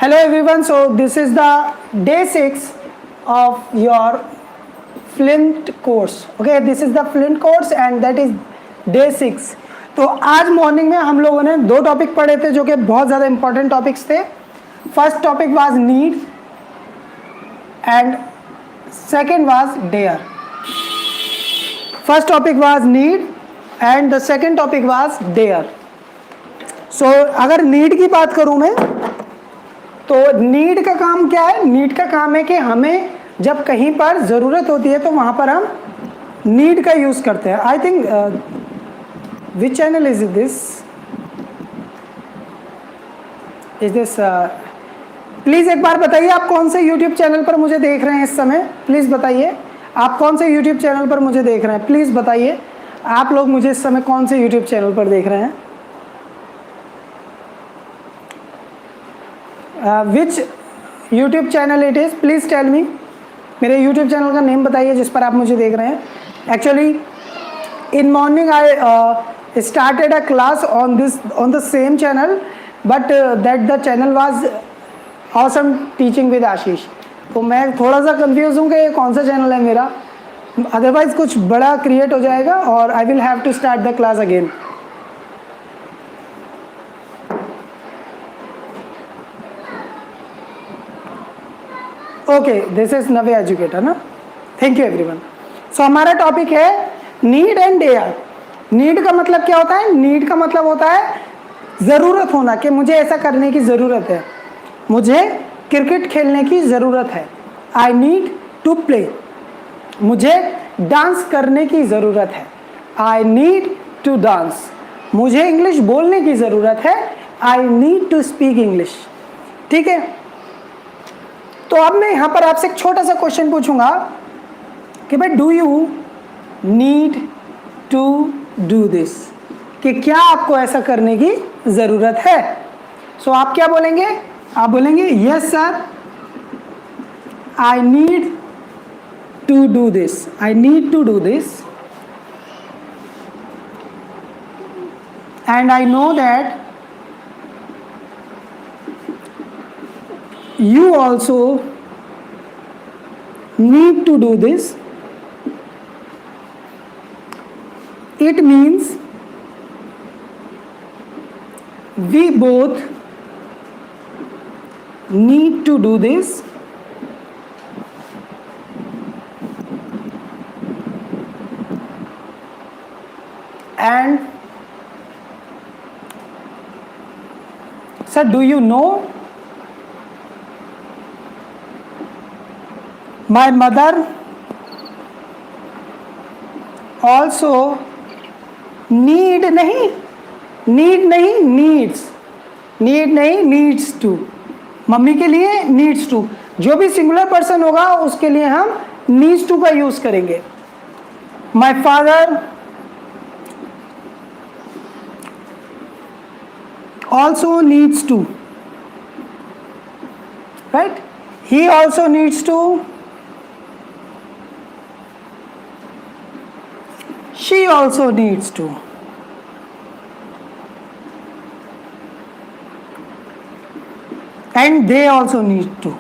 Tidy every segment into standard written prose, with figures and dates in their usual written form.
Hello everyone, so this is the day 6 of your Flint course. Okay, this is the Flint course and that is day 6. तो आज morning में हम लोगों ने दो topic पढ़े थे जो कि बहुत ज़्यादा इंपॉर्टेंट टॉपिक्स थे. First topic was need and second was dare. First topic was need and the second topic was dare. So अगर नीड की बात करूँ मैं तो नीड का काम क्या है? नीड का काम है कि हमें जब कहीं पर ज़रूरत होती है तो वहाँ पर हम नीड का यूज़ करते हैं. I think which channel is this please एक बार बताइए आप कौन से यूट्यूब चैनल पर मुझे देख रहे हैं इस समय. प्लीज़ बताइए आप कौन से यूट्यूब चैनल पर मुझे देख रहे हैं. प्लीज़ बताइए आप लोग मुझे इस समय कौन से यूट्यूब चैनल पर देख रहे हैं. Which YouTube channel it is, please tell me. मेरे यूट्यूब चैनल का नेम बताइए जिस पर आप मुझे देख रहे हैं. Actually in morning I started a class on the same channel but that the channel was awesome teaching with Ashish. तो मैं थोड़ा सा कंफ्यूज हूँ कि ये कौन सा चैनल है मेरा. अदरवाइज कुछ बड़ा क्रिएट हो जाएगा और I will have to start the class again. Okay, this is नवे एजुकेटर ना. Thank you everyone. सो हमारा टॉपिक है नीड एंड डेयर. नीड का मतलब क्या होता है? नीड का मतलब होता है ज़रूरत होना, कि मुझे ऐसा करने की ज़रूरत है. मुझे क्रिकेट खेलने की ज़रूरत है. I need to play. मुझे डांस करने की ज़रूरत है. I need to dance. मुझे इंग्लिश बोलने की ज़रूरत है. I need to speak English. ठीक है. तो अब मैं यहाँ पर आपसे एक छोटा सा क्वेश्चन पूछूंगा कि भाई do you need to do this, कि क्या आपको ऐसा करने की ज़रूरत है. सो आप क्या बोलेंगे? आप बोलेंगे yes sir, I need to do this. I need to do this and I know that you also need to do this. It means we both need to do this and sir, do you know my mother also need नहीं needs to. Mummy के लिए needs to. जो भी singular person होगा उसके लिए हम needs to का यूज करेंगे. my father also needs to, right? he also needs to. she also needs to. and they also need to.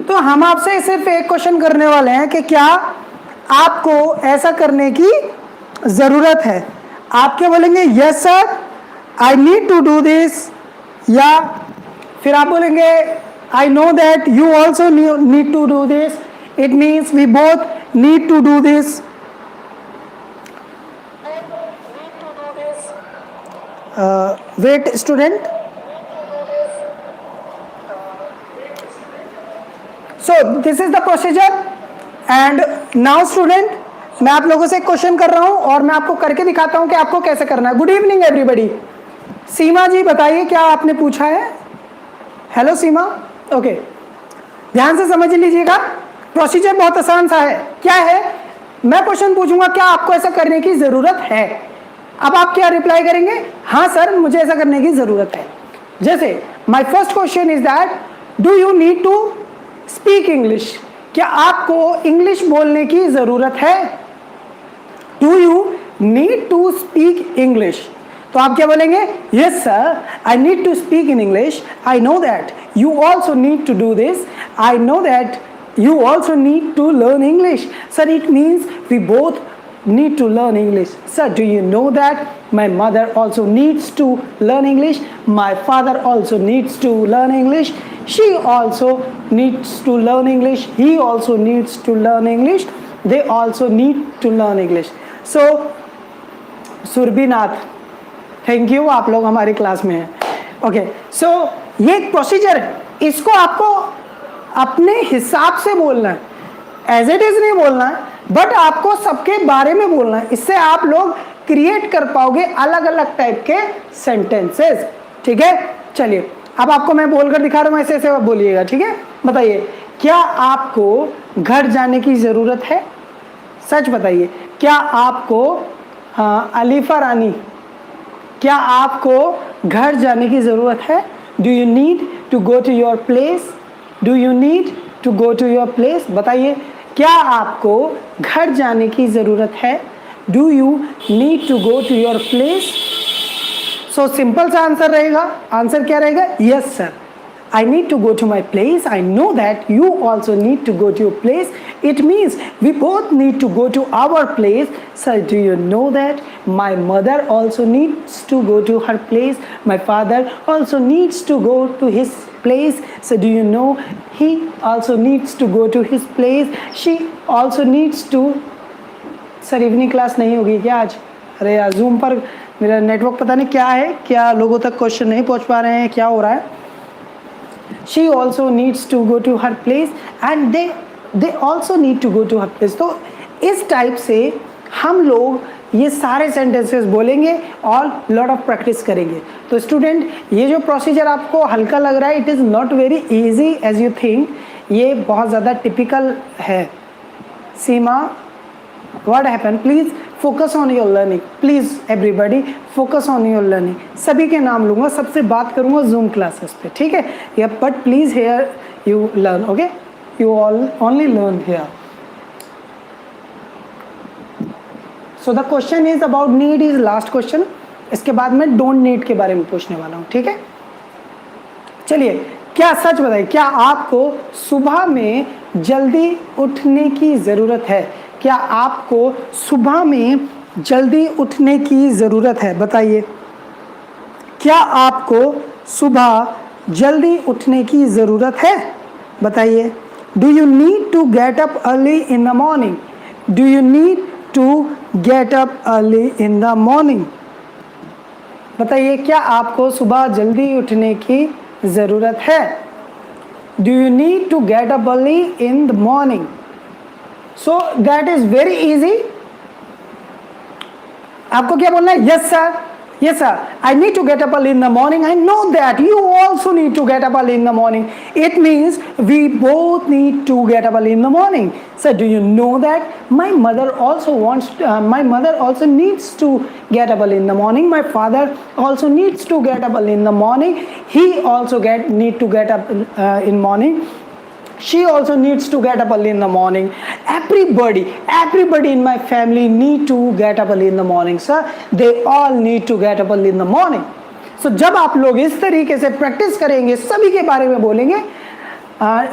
तो हम आपसे सिर्फ एक क्वेश्चन करने वाले हैं कि क्या आपको ऐसा करने की ज़रूरत है. आप क्या बोलेंगे? Yes sir, I need to do this. या फिर आप बोलेंगे I know that you also need to do this. It means we both need to do this. Wait, student. So this is the procedure and now student, मैं आप लोगों से एक question कर रहा हूँ और मैं आपको करके दिखाता हूँ कि आपको कैसे करना है. Good evening everybody. Seema ji बताइए क्या आपने पूछा है. हेलो सीमा. ओके, ध्यान से समझ लीजिएगा. प्रोसीजर बहुत आसान सा है. क्या है? मैं क्वेश्चन पूछूंगा क्या आपको ऐसा करने की ज़रूरत है. अब आप क्या रिप्लाई करेंगे? हाँ सर, मुझे ऐसा करने की ज़रूरत है. जैसे my first question is that do you need to speak English. क्या आपको इंग्लिश बोलने की ज़रूरत है? Do you need to speak English. तो आप क्या बोलेंगे? Yes sir, I need to speak in English, I know that you also need to do this, I know that you also need to learn English. Sir, it means we both need to learn English. Sir, do you know that my mother also needs to learn English, my father also needs to learn English, she also needs to learn English, he also needs to learn English, they also need to learn English. So Surabhinath, thank you, आप लोग हमारी class में हैं. Okay, सो ये एक procedure है, इसको आपको अपने हिसाब से बोलना है, एज इट इज नहीं बोलना है, बट आपको सबके बारे में बोलना है. इससे आप लोग क्रिएट कर पाओगे अलग अलग टाइप के सेंटेंसेस. ठीक है, चलिए अब आपको मैं बोलकर दिखा रहा हूं, ऐसे ऐसे बोलिएगा. ठीक है, बताइए, क्या आपको घर जाने की जरूरत है? सच बताइए, क्या आपको, हाँ अलीफा रानी, क्या आपको घर जाने की जरूरत है? Do you need to go to your place? Do you need to go to your place? बताइए, क्या आपको घर जाने की ज़रूरत है? Do you need to go to your place? So simple सा आंसर रहेगा. आंसर क्या रहेगा? Yes sir, I need to go to my place. I know that you also need to go to your place. It means we both need to go to our place. Sir, do you know that my mother also needs to go to her place? My father also needs to go to his place. So do you know he also needs to go to his place? She also needs to. Sir evening class नहीं होगी क्या आज? अरे यार, zoom पर मेरा network पता नहीं क्या है, क्या लोगों तक क्वेश्चन नहीं पहुंच पा रहे हैं, क्या हो रहा है? She also needs to go to her place and they also need to go to her place. तो इस टाइप से हम लोग ये सारे सेंटेंसेस बोलेंगे और लॉट ऑफ प्रैक्टिस करेंगे. तो स्टूडेंट, ये जो प्रोसीजर आपको हल्का लग रहा है, it is not very easy as you think. ये बहुत ज़्यादा टिपिकल है. सीमा, what happened? Please focus on your learning. Please everybody focus on your learning. सभी के नाम लूँगा, सबसे बात करूँगा जूम क्लासेस पे. ठीक है, या but please here you learn. Okay, you all only learn here. So the question is about need is last question. इसके बाद मैं डोंट नीड के बारे में पूछने वाला हूँ. ठीक है, चलिए, क्या सच बताइए, क्या आपको सुबह में जल्दी उठने की ज़रूरत है? क्या आपको सुबह में जल्दी उठने की ज़रूरत है? बताइए, क्या आपको सुबह जल्दी उठने की ज़रूरत है? बताइए. Do you need to get up early in the morning? Do you need to get up early in the morning? बताइए, क्या आपको सुबह जल्दी उठने की ज़रूरत है? Do you need to get up early in the morning? So that is very easy. आपको क्या बोलना है? Yes sir, yes sir, I need to get up early in the morning. I know that you also need to get up early in the morning. It means we both need to get up early in the morning. So do you know that my mother also needs to get up early in the morning. My father also needs to get up early in the morning. He also need to get up in morning. She also needs to get up early in the morning. Everybody in my family need to get up early in the morning, sir. They all need to get up early in the morning. So जब आप लोग इस तरीके से practice करेंगे, सभी के बारे में बोलेंगे.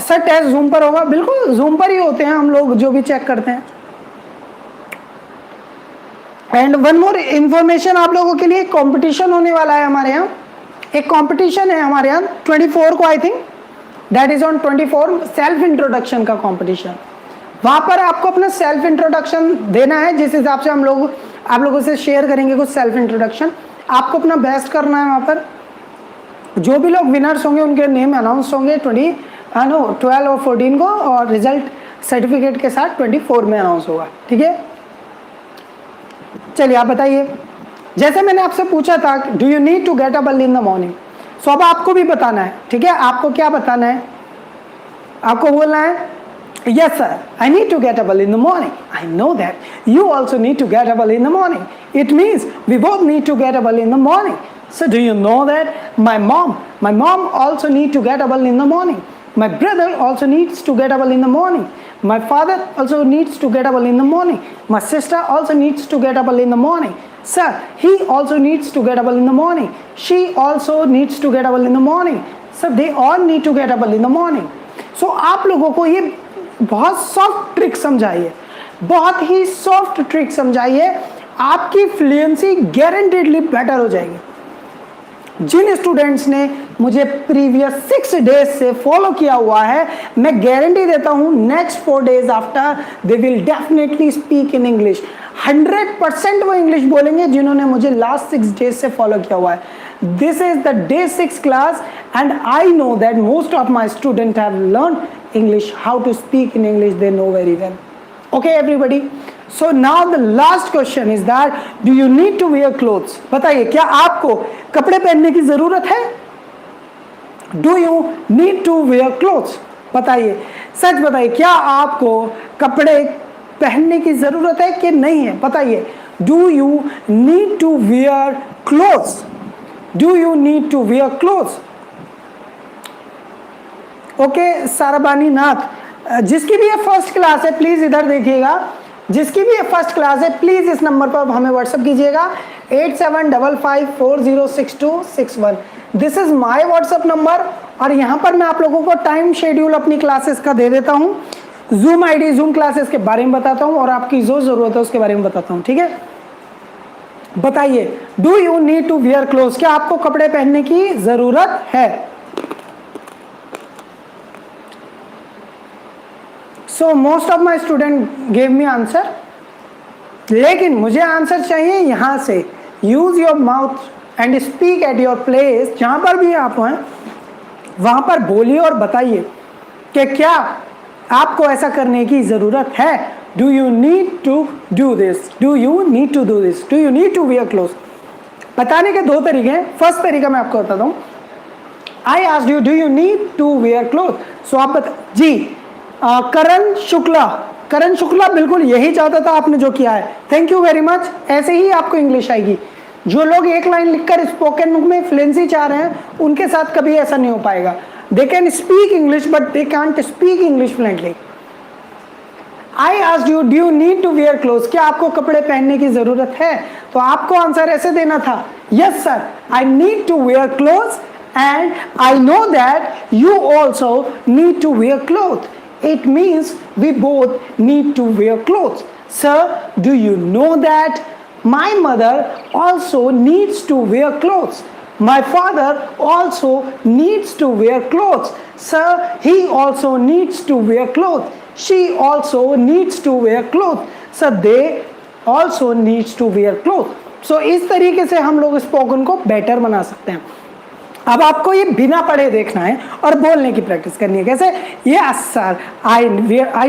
सर टेस्ट जूम पर होगा? बिल्कुल जूम पर ही होते हैं हम लोग जो भी चेक करते हैं. एंड वन मोर इंफॉर्मेशन आप लोगों के लिए, कंपटीशन होने वाला है हमारे यहाँ. एक कंपटीशन है हमारे यहाँ 24 को, I think that is on 24, self introduction का कंपटीशन. वहाँ पर आपको अपना सेल्फ इंट्रोडक्शन देना है. जिस हिसाब से हम लोग आप लोगों से शेयर करेंगे कुछ सेल्फ इंट्रोडक्शन, आपको अपना बेस्ट करना है. वहाँ पर जो भी लोग विनर्स होंगे उनके नेम अनाउंस होंगे 12 और 14 को, और रिजल्ट सर्टिफिकेट के साथ 24 में अनाउंस होगा. ठीक है, चलिए आप बताइए. जैसे मैंने आपसे पूछा था, do you need to get up early in the morning? So अब आपको भी बताना है. ठीक है, आपको क्या बताना है? आपको बोलना है yes sir, I need to get up early in the morning. I know that you also need to get up early in the morning. It means we both need to get up early in the morning. So do you know that my mom also need to get up early in the morning. My brother also needs to get up early in the morning. My father also needs to get up early in the morning. My sister also needs to get up early in the morning. Sir, he also needs to get up in the morning. She also needs to get up in the morning. Sir, they all need to get up in the morning. So आप लोगों को ये बहुत soft trick समझाइए, बहुत ही soft trick समझाइए, आपकी fluency गारंटेडली better हो जाएगी। जिन स्टूडेंट्स ने मुझे प्रीवियस 6 डेज से फॉलो किया हुआ है, मैं गारंटी देता हूं next 4 days after they will definitely speak in English. 100% वो इंग्लिश बोलेंगे जिन्होंने मुझे लास्ट 6 डेज से फॉलो किया हुआ है। This is the day 6 class and I know that most of my student have learn English, how to speak in English they know very well. Okay everybody, so now the last question is that do you need to wear clothes? बताइए, क्या आपको कपड़े पहनने की जरूरत है? Do you need to wear clothes? बताइए, सच बताइए, क्या आपको कपड़े पहनने की जरूरत है कि नहीं है? बताइए, do you need to wear clothes? Do you need to wear clothes? Okay Sarabani Nath, जिसकी भी ये फर्स्ट क्लास है प्लीज इधर देखिएगा, जिसकी भी ये फर्स्ट क्लास है प्लीज इस नंबर पर हमें व्हाट्सएप कीजिएगा 8755406261। This is my WhatsApp number और यहाँ पर मैं आप लोगों को टाइम शेड्यूल अपनी क्लासेस का दे देता हूँ, जूम आईडी, जूम क्लासेस के बारे में बताता हूँ और आपकी जो जरूरत है उसके बारे में बताता हूँ, ठीक है? बताइए, do you need to wear clothes? क्या आपको कपड़े पहनने की जरूरत है? So most of my student gave me answer, लेकिन मुझे आंसर चाहिए यहाँ से। Use your mouth and speak at your place, जहाँ पर भी आप हैं वहाँ पर बोलिए और बताइए कि क्या आपको ऐसा करने की ज़रूरत है। Do you need to do this? Do you need to do this? Do you need to wear clothes? बताने के 2 तरीके हैं। फर्स्ट तरीका मैं आपको बताता हूँ, I asked you do you need to wear cloth, so आप बता जी। करण शुक्ला बिल्कुल यही चाहता था आपने जो किया है, थैंक यू वेरी मच। ऐसे ही आपको इंग्लिश आएगी। जो लोग एक लाइन लिखकर स्पोकन में फ्लुएंसी चाह रहे हैं उनके साथ कभी ऐसा नहीं हो पाएगा। They can speak English but they can't speak English fluently. I asked you do you need to wear clothes? क्या आपको कपड़े पहनने की जरूरत है? तो आपको आंसर ऐसे देना था, yes sir I need to wear clothes and I know that you also need to wear cloth. It means we both need to wear clothes. Sir, do you know that my mother also needs to wear clothes? My father also needs to wear clothes. Sir, he also needs to wear clothes. She also needs to wear clothes. Sir, they also needs to wear clothes. So इस तरीके से हम लोग spoken को better बना सकते हैं। अब आपको ये बिना पढ़े देखना है और बोलने की प्रैक्टिस करनी है। कैसे? Yes sir I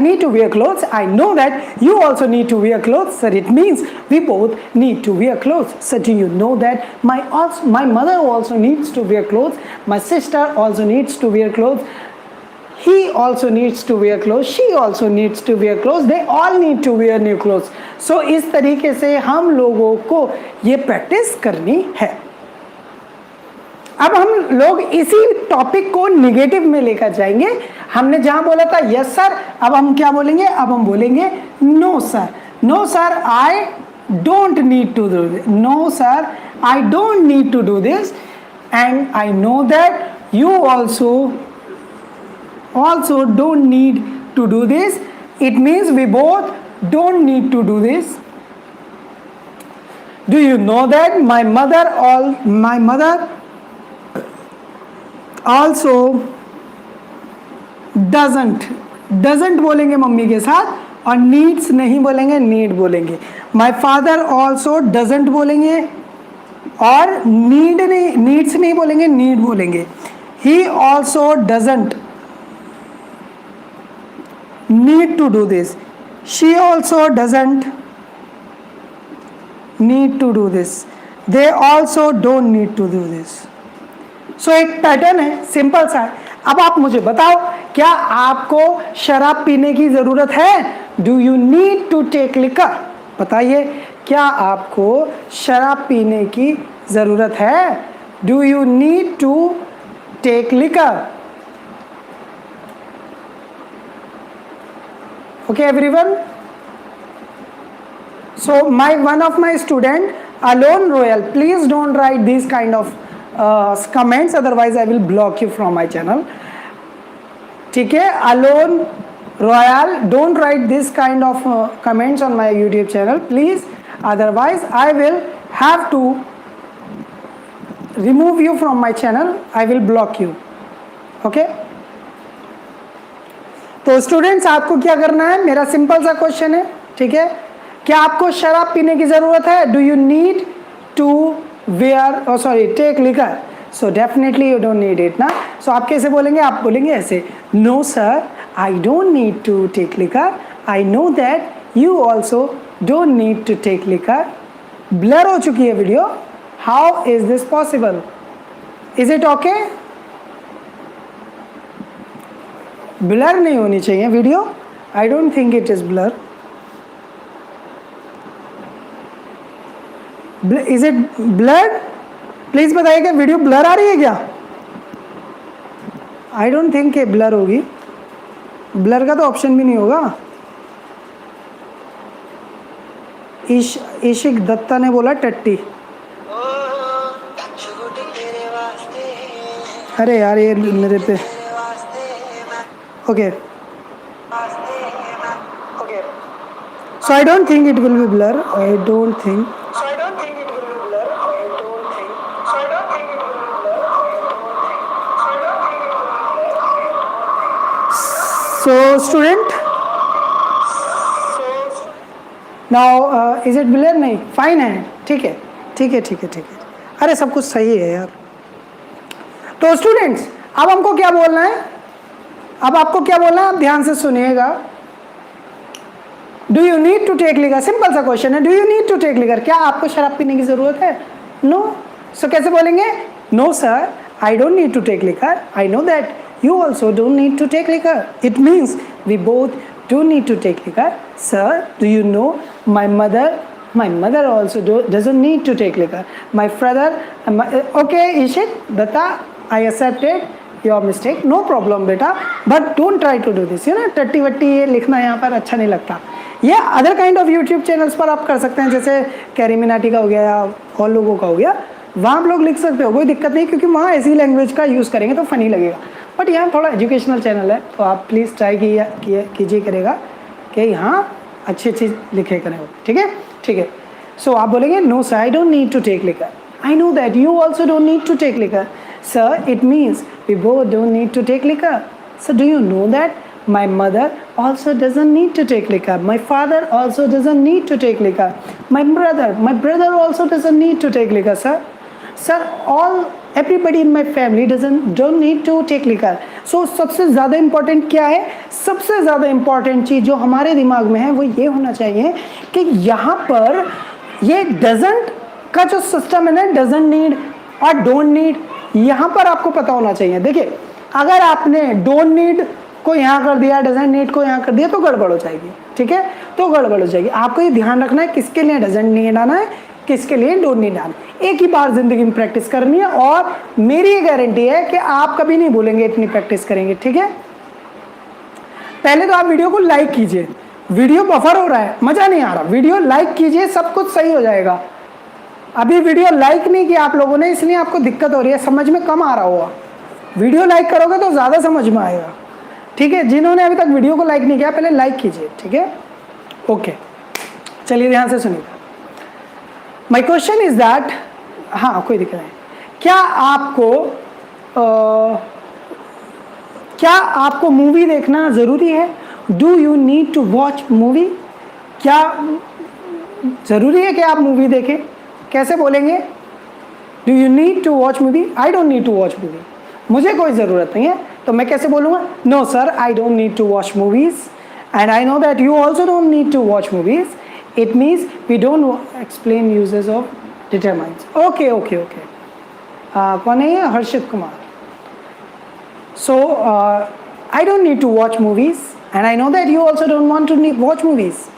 need to wear clothes, I know that you also need to wear clothes, sir it means we both need to wear clothes. Sir do you know that my mother also needs to wear clothes, my sister also needs to wear clothes, he also needs to wear clothes, she also needs to wear clothes, they all need to wear new clothes. So इस तरीके से हम लोगों को ये practice करनी है। अब हम लोग इसी टॉपिक को निगेटिव में लेकर जाएंगे। हमने जहां बोला था यस सर, अब हम क्या बोलेंगे? अब हम बोलेंगे no sir. No sir I don't need to do this, no sir I don't need to do this and I know that you also don't need to do this. It means we both don't need to do this. Do you know that my mother also doesn't बोलेंगे mummy के साथ और needs नहीं बोलेंगे, need बोलेंगे। My father also doesn't बोलेंगे और needs नहीं बोलेंगे, need बोलेंगे। He also doesn't need to do this, she also doesn't need to do this, they also don't need to do this. So एक पैटर्न है, सिंपल सा है। अब आप मुझे बताओ, क्या आपको शराब पीने की जरूरत है? Do you need to take liquor? बताइए, क्या आपको शराब पीने की जरूरत है? Do you need to take liquor? Okay everyone, so one of my student Alone Royal, please don't write these kind of comments, otherwise I will block you from my channel. ठीक है, Alone Royal, don't write this kind of comments on my YouTube channel, please. Otherwise, I will have to remove you from my channel. I will block you. Okay? तो students, आपको क्या करना है, मेरा simple सा question है, ठीक है, क्या आपको शराब पीने की जरूरत है? Do you need to wear sorry take liquor? So definitely you don't need it ना. सो आप कैसे बोलेंगे? आप बोलेंगे ऐसे, no sir, I don't need to take liquor, I know that you also don't need to take liquor. Blur हो चुकी है video. How is this possible? Is it okay? Blur नहीं होनी चाहिए video. I don't think it is blur. Is it blur? Please बताइएगा, video blur आ रही है क्या? आई डोंट थिंक ये ब्लर होगी. ब्लर का तो ऑप्शन भी नहीं होगा. इशिक दत्ता ने बोला टट्टी. अरे यार, ये मेरे पे. Okay, so I don't think it will be blur. I don't think. So I don't think it will be blur. I don't think. So I don't think it will be blur. I don't think. So I don't think it will be blur. So student. Now is it blur? नहीं, fine है. ठीक है, ठीक है, ठीक है, ठीक है. अरे सब कुछ सही है यार. तो स्टूडेंट्स, अब हमको क्या बोलना है? अब आपको क्या बोलना है? आप ध्यान से सुनिएगा. Do you need to take liquor? Simple सा क्वेश्चन है. Do you need to take liquor? क्या आपको शराब पीने की जरूरत है? नो. सो कैसे बोलेंगे? No sir, I don't need to take liquor, I know that you also don't need to take liquor. It means we both don't need to take liquor. Sir, do you know my mother also doesn't need to take liquor. My brother. Okay Ishik Datta, I accepted your mistake, no problem बेटा, but don't try to do this. You know, टट्टी वट्टी ये लिखना यहाँ पर अच्छा नहीं लगता. ये other kind of YouTube channels पर आप कर सकते हैं, जैसे कैरी मिनाटी का हो गया या और लोगों का हो गया, वहाँ आप लोग लिख सकते हो, कोई दिक्कत नहीं, क्योंकि वहाँ ऐसी लैंग्वेज का यूज़ करेंगे तो फनी लगेगा. बट यहाँ थोड़ा एजुकेशनल चैनल है, तो आप प्लीज़ ट्राई कीजिए करेगा कि यहाँ अच्छी अच्छी लिखे करें. ठीक है, ठीक है. सो आप बोलेंगे, no sir, I don't need to take liquor, I know that you also don't need to take liquor. Sir, it means we both don't need to take liquor. So do you know that my mother also doesn't need to take liquor. My father also doesn't need to take liquor. My brother also doesn't need to take liquor, sir. Sir, everybody in my family don't need to take liquor. So सबसे ज़्यादा important क्या है? सबसे ज़्यादा important चीज़ जो हमारे दिमाग में है वो ये होना चाहिए कि यहाँ पर ये doesn't का जो सिस्टम है ना, doesn't need और don't need, यहाँ पर आपको पता होना चाहिए. देखिए, अगर आपने डोंट नीड को यहाँ कर दिया, डजंट नीड को यहाँ कर दिया, तो गड़बड़ हो जाएगी. ठीक है, तो गड़बड़ हो जाएगी. आपको ये ध्यान रखना है किसके लिए डजंट नीड आना है, किसके लिए डोंट नीड आना. एक ही बार जिंदगी में प्रैक्टिस करनी है, और मेरी ये गारंटी है कि आप कभी नहीं भूलेंगे, इतनी प्रैक्टिस करेंगे. ठीक है, पहले तो आप वीडियो को लाइक कीजिए. वीडियो बफर हो रहा है, मजा नहीं आ रहा, वीडियो लाइक कीजिए, सब कुछ सही हो जाएगा. अभी वीडियो लाइक नहीं किया आप लोगों ने, इसलिए आपको दिक्कत हो रही है, समझ में कम आ रहा होगा. वीडियो लाइक करोगे तो ज़्यादा समझ में आएगा. ठीक है, जिन्होंने अभी तक वीडियो को लाइक नहीं किया, पहले लाइक कीजिए. ठीक है, ओके. चलिए ध्यान से सुनिएगा. माई क्वेश्चन इज दैट, हाँ कोई दिक्कत नहीं, क्या आपको मूवी देखना ज़रूरी है? Do you need to watch movie? क्या ज़रूरी है कि आप मूवी देखें? कैसे बोलेंगे? Do you need to watch movie? I don't need to watch movie, मुझे कोई ज़रूरत नहीं है. तो मैं कैसे बोलूँगा? No sir, I don't need to watch movies and I know that you also don't need to watch movies. It means we don't explain uses of determines. Okay okay okay. कौन है ये? Harshit Kumar. So I don't need to watch movies and I know that you also don't want to watch movies.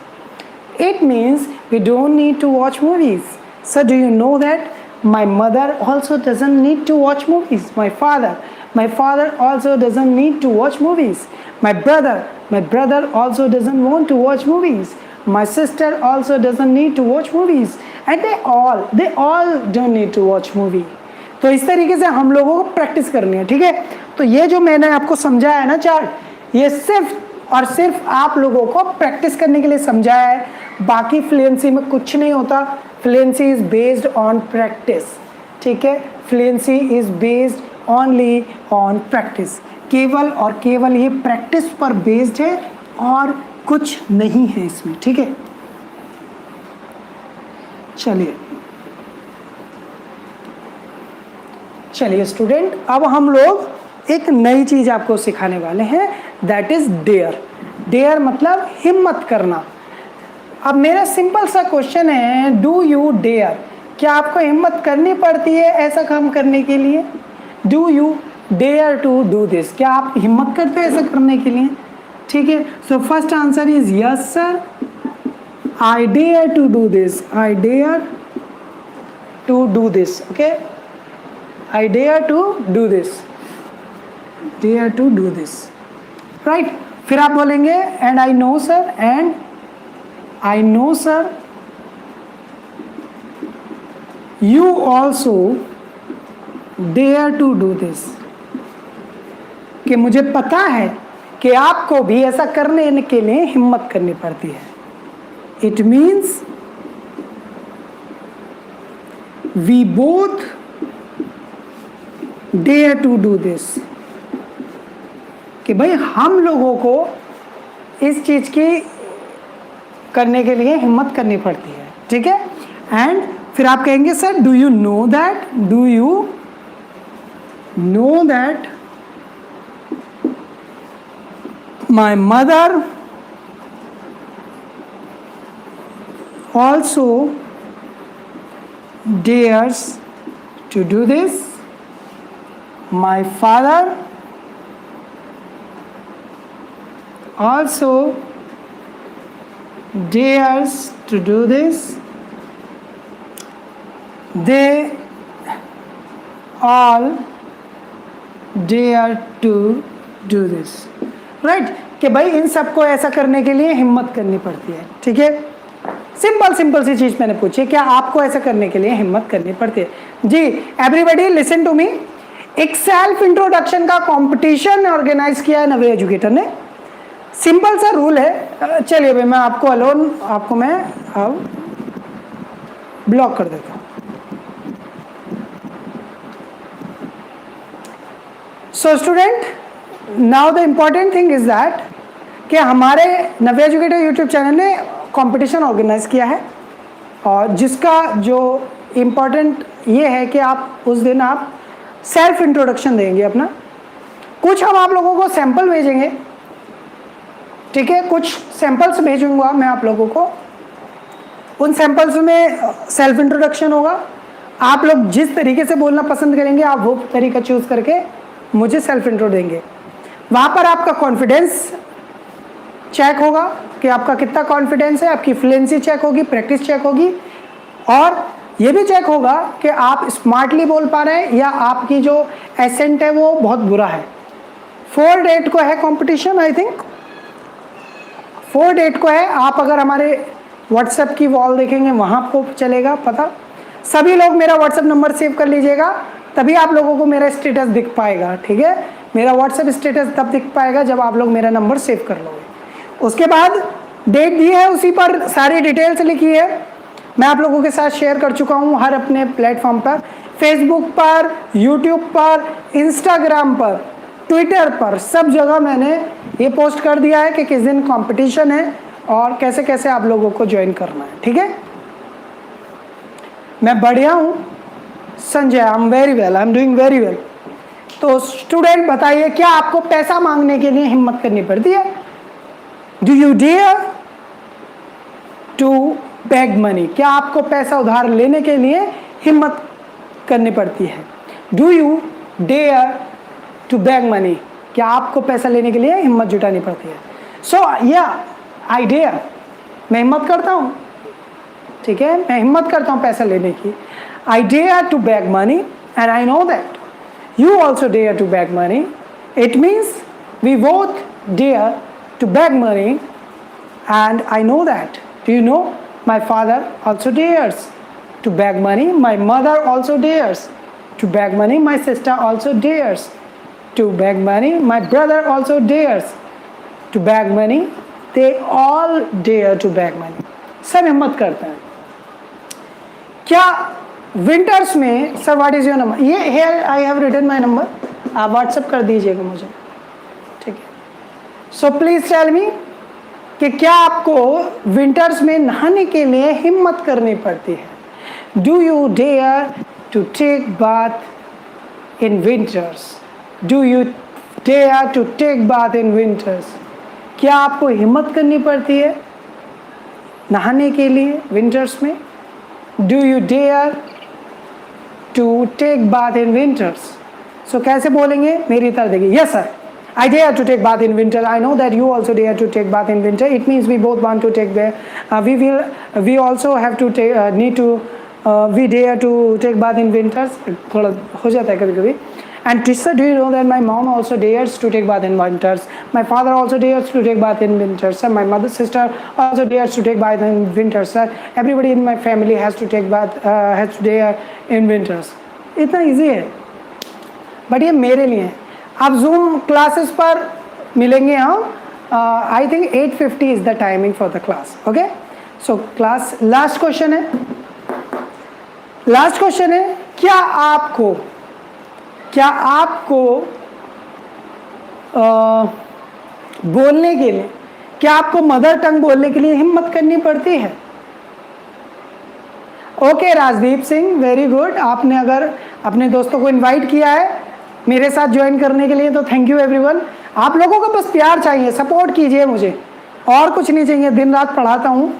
It means we don't need to watch movies. So do you know that my mother also doesn't need to watch movies? My father also doesn't need to watch movies. My brother also doesn't want to watch movies. my sister also doesn't need to watch movies, and they all don't need to watch movie. तो इस तरीके से हम लोगों को practice करनी है, ठीक है। तो ये जो मैंने आपको समझाया है ना चार्ट, ये सिर्फ और सिर्फ आप लोगों को प्रैक्टिस करने के लिए समझाया है, बाकी फ्लुएंसी में कुछ नहीं होता। Fluency is based on practice, ठीक है। Fluency is based only on practice, केवल और केवल ये प्रैक्टिस पर बेस्ड है और कुछ नहीं है इसमें, ठीक है। चलिए स्टूडेंट, अब हम लोग एक नई चीज आपको सिखाने वाले हैं, दैट इज डेयर। डेयर मतलब हिम्मत करना। अब मेरा सिंपल सा क्वेश्चन है, डू यू डेयर? क्या आपको हिम्मत करनी पड़ती है ऐसा काम करने के लिए? Do you dare to do this? क्या आप हिम्मत करते हैं ऐसा करने के लिए? ठीक है, so first answer is yes sir, I dare to do this, I dare to do this, okay, I dare to do this, dare to do this, right. फिर आप बोलेंगे and I know sir, and I know sir you also dare to do this, कि मुझे पता है कि आपको भी ऐसा करने के लिए हिम्मत करनी पड़ती है। It means we both dare to do this, कि भाई हम लोगों को इस चीज की करने के लिए हिम्मत करनी पड़ती है, ठीक है। एंड फिर आप कहेंगे sir do you know that, do you know that my mother also dares to do this, my father also dares to do this, they all dare to do this, right. कि भाई इन सबको ऐसा करने के लिए हिम्मत करनी पड़ती है, ठीक है। सिंपल सी चीज मैंने पूछी, क्या आपको ऐसा करने के लिए हिम्मत करनी पड़ती है? जी, एवरीबॉडी लिसन टू मी। एक सेल्फ इंट्रोडक्शन का कंपटीशन ऑर्गेनाइज किया है नवे एजुकेटर ने। सिंपल सा रूल है, चलिए भाई मैं आपको मैं अब ब्लॉक कर देता हूं। So student, now the important thing is that कि हमारे नवे एजुकेटर यूट्यूब चैनल ने कंपटीशन ऑर्गेनाइज किया है, और जिसका जो इम्पॉर्टेंट ये है कि आप उस दिन आप सेल्फ इंट्रोडक्शन देंगे अपना। कुछ हम आप लोगों को सैंपल भेजेंगे, ठीक है, कुछ सैंपल्स भेजूंगा मैं आप लोगों को। उन सैंपल्स में सेल्फ इंट्रोडक्शन होगा। आप लोग जिस तरीके से बोलना पसंद करेंगे आप वो तरीका चूज करके मुझे सेल्फ इंट्रो देंगे। वहाँ पर आपका कॉन्फिडेंस चेक होगा कि आपका कितना कॉन्फिडेंस है, आपकी फ्लुएंसी चेक होगी, प्रैक्टिस चेक होगी, और ये भी चेक होगा कि आप स्मार्टली बोल पा रहे हैं या आपकी जो एसेंट है वो बहुत बुरा है। 4 डेट को है कंपटीशन, आई थिंक 4 डेट को है। आप अगर हमारे व्हाट्सएप की वॉल देखेंगे वहाँ आपको चलेगा पता। सभी लोग मेरा व्हाट्सएप नंबर सेव कर लीजिएगा, तभी आप लोगों को मेरा स्टेटस दिख पाएगा, ठीक है। मेरा व्हाट्सएप स्टेटस तब दिख पाएगा जब आप लोग मेरा नंबर सेव कर लोगे। उसके बाद डेट दी है, उसी पर सारी डिटेल्स लिखी है, मैं आप लोगों के साथ शेयर कर चुका हूँ हर अपने प्लेटफॉर्म पर, फेसबुक पर, यूट्यूब पर, इंस्टाग्राम पर, ट्विटर पर, सब जगह मैंने ये पोस्ट कर दिया है कि किस दिन कंपटीशन है और कैसे कैसे आप लोगों को ज्वाइन करना है, ठीक है। मैं बढ़िया हूँ Sanjay, I am very well, I am doing very well. तो स्टूडेंट बताइए, क्या आपको पैसा मांगने के लिए हिम्मत करनी पड़ती है? Do you dare to beg money? क्या आपको पैसा उधार लेने के लिए हिम्मत करनी पड़ती है? Do you dare to beg money? क्या आपको पैसा लेने के लिए हिम्मत जुटानी पड़ती है? सो या आई डेयर, मैं हिम्मत करता हूँ, ठीक है, मैं हिम्मत करता हूँ पैसा लेने की। I dare to beg money and I know that you also dare to beg money. It means we both dare to beg money, and I know that Do you know? My father also dares to beg money. My mother also dares to beg money. My sister also dares to beg money. My brother also dares to beg money. They all dare to beg money. सब हिम्मत करते हैं. क्या winters में sir what is your number? ये here I have written my number, आप WhatsApp कर दीजिएगा मुझे, ठीक है. सो प्लीज टेल मी कि क्या आपको विंटर्स में नहाने के लिए हिम्मत करनी पड़ती है? Do you dare to take bath in winters? Do you dare to take bath in winters? क्या आपको हिम्मत करनी पड़ती है नहाने के लिए विंटर्स में? Do you dare to take bath in winters? So कैसे बोलेंगे मेरी तरह देखिए. Yes sir, I dare to take bath in winter. I know that you also dare to take bath in winter. It means we both want to take we also have to take need to we dare to take bath in winters. थोड़ा हो जाता है कभी कभी. And Trista, do you know that my mom also dares to take bath in winters? My father also dares to take bath in winters. Sir, my mother's sister also dares to take bath in winters. Sir, everybody in my family has to take bath has to dare in winters. इतना easy है, but ये मेरे लिए है. आप zoom classes पर मिलेंगे हम. I think 8:50 is the timing for the class. Okay, so class last question है. लास्ट क्वेश्चन है, क्या आपको बोलने के लिए, क्या आपको मदर टंग बोलने के लिए हिम्मत करनी पड़ती है? Okay Rajdeep Singh, very good. आपने अगर अपने दोस्तों को इनवाइट किया है मेरे साथ ज्वाइन करने के लिए तो थैंक यू एवरीवन. आप लोगों को बस प्यार चाहिए, सपोर्ट कीजिए मुझे, और कुछ नहीं चाहिए. दिन रात पढ़ाता हूँ.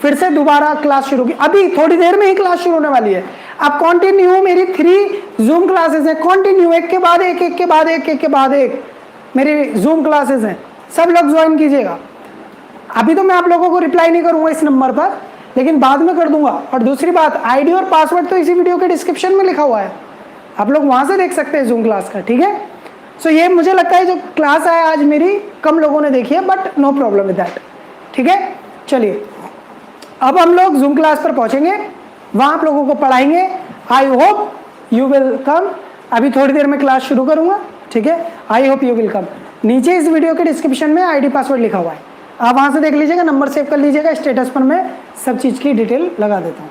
फिर से दोबारा क्लास शुरू की, अभी थोड़ी देर में ही क्लास शुरू होने वाली है. अब कंटिन्यू मेरी 3 जूम क्लासेस हैं, कंटिन्यू एक के बाद एक, एक के बाद एक, एक के बाद एक मेरी जूम क्लासेस हैं. सब लोग ज्वाइन कीजिएगा. अभी तो मैं आप लोगों को रिप्लाई नहीं करूँगा इस नंबर पर, लेकिन बाद में कर दूंगा. और दूसरी बात, आईडी और पासवर्ड तो इसी वीडियो के डिस्क्रिप्शन में लिखा हुआ है, आप लोग वहां से देख सकते हैं जूम क्लास का. ठीक है, सो ये मुझे लगता है जो क्लास है आज मेरी कम लोगों ने देखी है, but no problem with that. ठीक है, चलिए अब हम लोग जूम क्लास पर पहुंचेंगे, वहां आप लोगों को पढ़ाएंगे. I hope you will come. अभी थोड़ी देर में क्लास शुरू करूंगा. ठीक है, I hope you will come. नीचे इस वीडियो के डिस्क्रिप्शन में आईडी पासवर्ड लिखा हुआ है, आप वहां से देख लीजिएगा, नंबर सेव कर लीजिएगा. स्टेटस पर मैं सब चीज़ की डिटेल लगा देता हूँ.